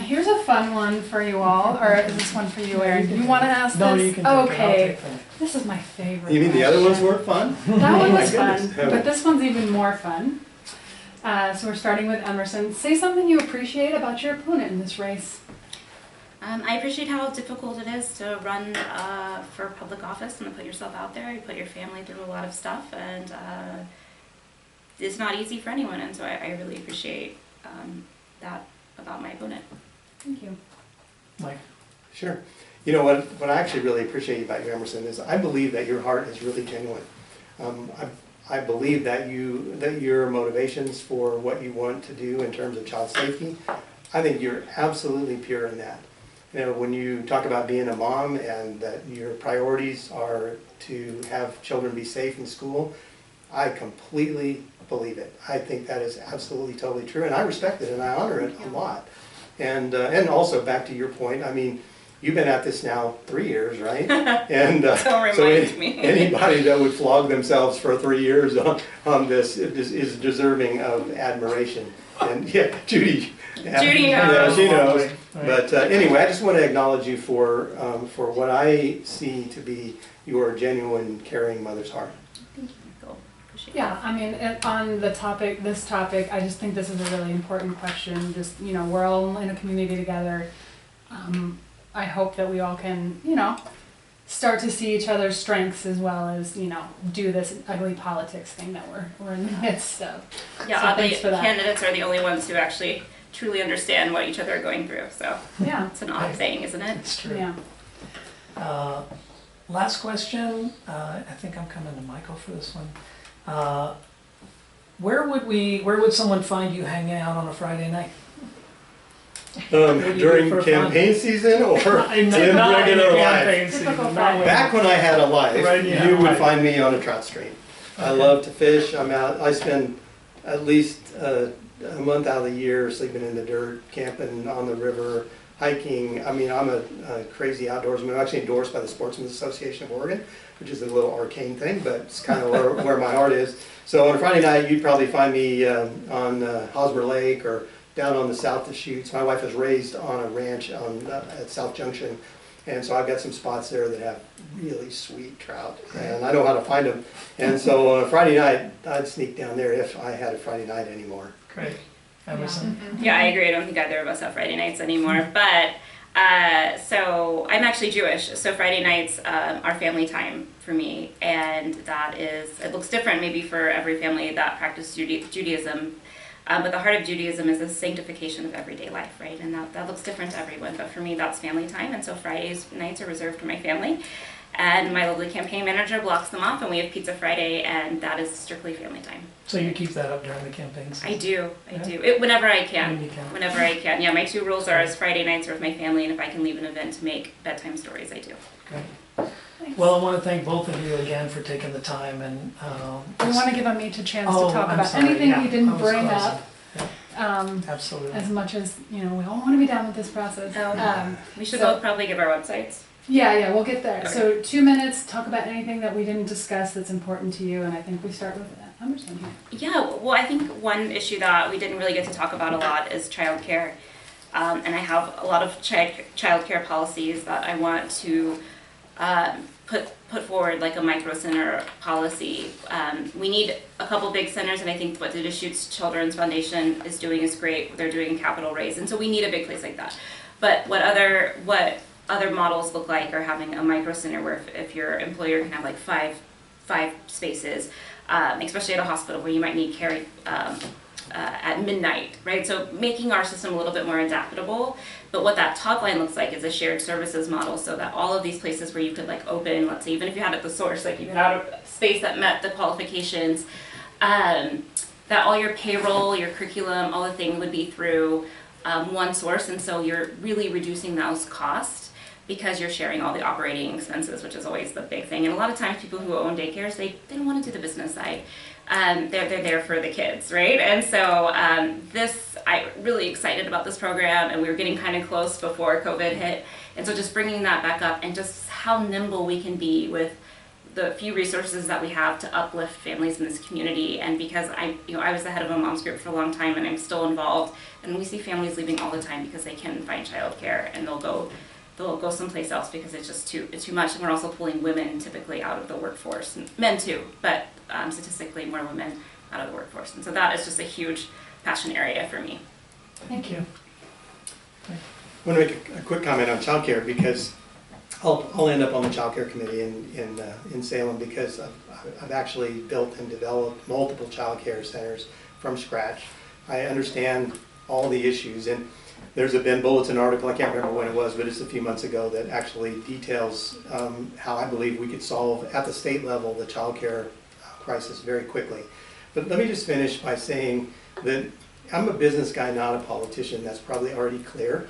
Here's a fun one for you all, or is this one for you, Aaron? You want to ask No, this? you can take it. I'll Okay. take them. This is my favorite. You mean the other ones question. weren't fun? That one My was fun, goodness. but this one's even more fun. So we're starting with Emerson. Say something you appreciate about your opponent in this race. I appreciate how difficult it is to run for public office and to put yourself out there. You put your family through a lot of stuff, and it's not easy for anyone, and so I really appreciate that about my opponent. Thank you. Mike? Sure. You know what I actually really appreciate about you, Emerson, is I believe that your heart is really genuine. I believe that your motivations for what you want to do in terms of child safety, I think you're absolutely pure in that. You know, when you talk about being a mom and that your priorities are to have children be safe in school, I completely believe it. I think that is absolutely totally true, and I respect it and I honor it a lot. And also back to your point, I mean, you've been at this now 3 years, right? And Don't so remind me. anybody that would flog themselves for 3 years on this is deserving of admiration. And yeah, Judy. Judy Yeah, knows. she knows. Right. But anyway, I just want to acknowledge you for what I see to be your genuine, caring mother's heart. Thank you, Michael. Appreciate Yeah, I mean, on this topic, I just think this is a really important question. Just, you know, we're all in a community together. I hope that we all can, you know, start to see each other's strengths as well as, you know, do this ugly politics thing that we're in the midst of. Yeah, So oddly, thanks for that. candidates are the only ones who actually truly understand what each other are going through. So Yeah, it's an odd thing, isn't it? It's true. yeah. Last question, I think I'm coming to Michael for this one. Where would someone find you hanging out on a Friday night? do you During do for campaign season or in Not in the regular campaign life? season, Typical not Friday. when- Back when I had a life, Right, you had you a would life. find me on a trout stream. I Okay. love to fish. I'm out. I spend at least a month out of the year sleeping in the dirt, camping on the river, hiking. I mean, I'm a crazy outdoorsman. I'm actually endorsed by the Sportsmen's Association of Oregon, which is a little arcane thing, but it's kind of where my heart is. So on a Friday night, you'd probably find me on Hosmer Lake or down on the South Deschutes. My wife was raised on a ranch at South Junction, and so I've got some spots there that have really sweet trout, and I know how to find them. And so on a Friday night, I'd sneak down there if I had a Friday night anymore. Great. Emerson? Yeah, I agree. I don't think either of us have Friday nights anymore. But so I'm actually Jewish, so Friday nights are family time for me, and that is, it looks different maybe for every family that practices Judaism. But the heart of Judaism is the sanctification of everyday life, right? And that looks different to everyone. But for me, that's family time, and so Fridays nights are reserved for my family. And my lovely campaign manager blocks them off, and we have Pizza Friday, and that is strictly family time. So you keep that up during the campaign season? I do, Yeah. whenever I can. When you can. Whenever I can. Yeah, my two rules are as Friday nights are with my family, and if I can leave an event to make bedtime stories, I do. Great. Well, I want to thank both of you again for taking the time and. We want to give Amit a chance Oh, to talk I'm about sorry, anything yeah. we didn't I was bring closing. up. Absolutely. As much as, we all want to be done with this process. We should So- both probably give our websites. Yeah, we'll get there. Okay. So 2 minutes, talk about anything that we didn't discuss that's important to you, and I think we start with Emerson here. Yeah, well, I think one issue that we didn't really get to talk about a lot is childcare. And I have a lot of childcare policies that I want to put forward, like a micro center policy. We need a couple big centers, and I think what the Deschutes Children's Foundation is doing is great. They're doing a capital raise, and so we need a big place like that. But what other models look like are having a micro center where if your employer can have like five spaces, especially at a hospital where you might need care at midnight, right? So making our system a little bit more adaptable. But what that top line looks like is a shared services model, so that all of these places where you could like open, let's say even if you had at the source, like you could have a space that met the qualifications, that all your payroll, your curriculum, all the things would be through one source, and so you're really reducing those costs because you're sharing all the operating expenses, which is always the big thing. And a lot of times people who own daycares, they don't want to do the business side. They're there for the kids, right? And so I'm really excited about this program, and we were getting kind of close before COVID hit. And so just bringing that back up and just how nimble we can be with the few resources that we have to uplift families in this community. And because I was the head of a mom's group for a long time, and I'm still involved, and we see families leaving all the time because they can't find childcare, and they'll go someplace else because it's too much. And we're also pulling women typically out of the workforce, and men too, but statistically more women out of the workforce. And so that is just a huge passion area for me. Thank you. I want to make a quick comment on childcare because I'll end up on the childcare committee in Salem because I've actually built and developed multiple childcare centers from scratch. I understand all the issues, and there's a Ben Bulletin article, I can't remember when it was, but it's a few months ago, that actually details how I believe we could solve at the state level the childcare crisis very quickly. But let me just finish by saying that I'm a business guy, not a politician. That's probably already clear.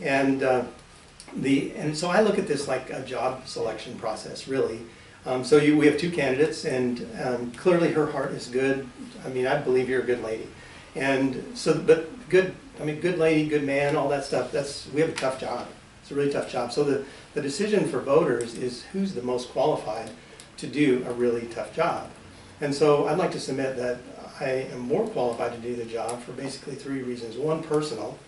And so I look at this like a job selection process, really. We have two candidates, and clearly her heart is good. I mean, I believe you're a good lady. And so, but good lady, good man, all that stuff, we have a tough job. It's a really tough job. So the decision for voters is who's the most qualified to do a really tough job. And so I'd like to submit that I am more qualified to do the job for basically 3 reasons. One, personal,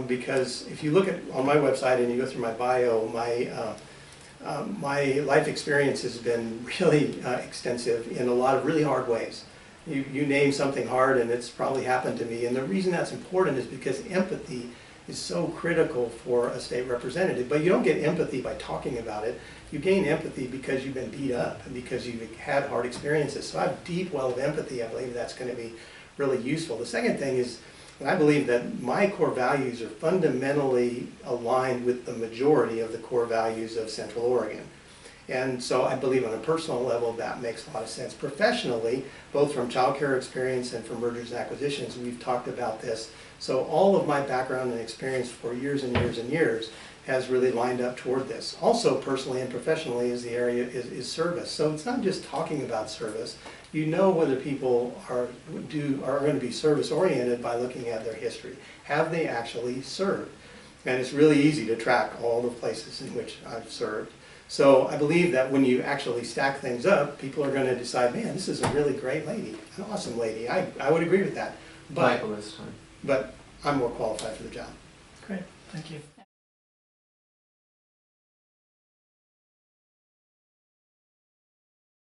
because if you look on my website and you go through my bio, my life experience has been really extensive in a lot of really hard ways. You name something hard, and it's probably happened to me. And the reason that's important is because empathy is so critical for a state representative. But you don't get empathy by talking about it. You gain empathy because you've been beat up and because you've had hard experiences. So I have a deep well of empathy. I believe that's going to be really useful. The second thing is, and I believe that my core values are fundamentally aligned with the majority of the core values of Central Oregon. And so I believe on a personal level that makes a lot of sense. Professionally, both from childcare experience and from mergers and acquisitions, we've talked about this. So all of my background and experience for years and years and years has really lined up toward this. Also personally and professionally is the area is service. So it's not just talking about service. You know whether people are going to be service oriented by looking at their history. Have they actually served? And it's really easy to track all the places in which I've served. So I believe that when you actually stack things up, people are going to decide, man, this is a really great lady, an awesome lady. I would agree with that. Michael this time. But I'm more qualified for the job. Great, thank you.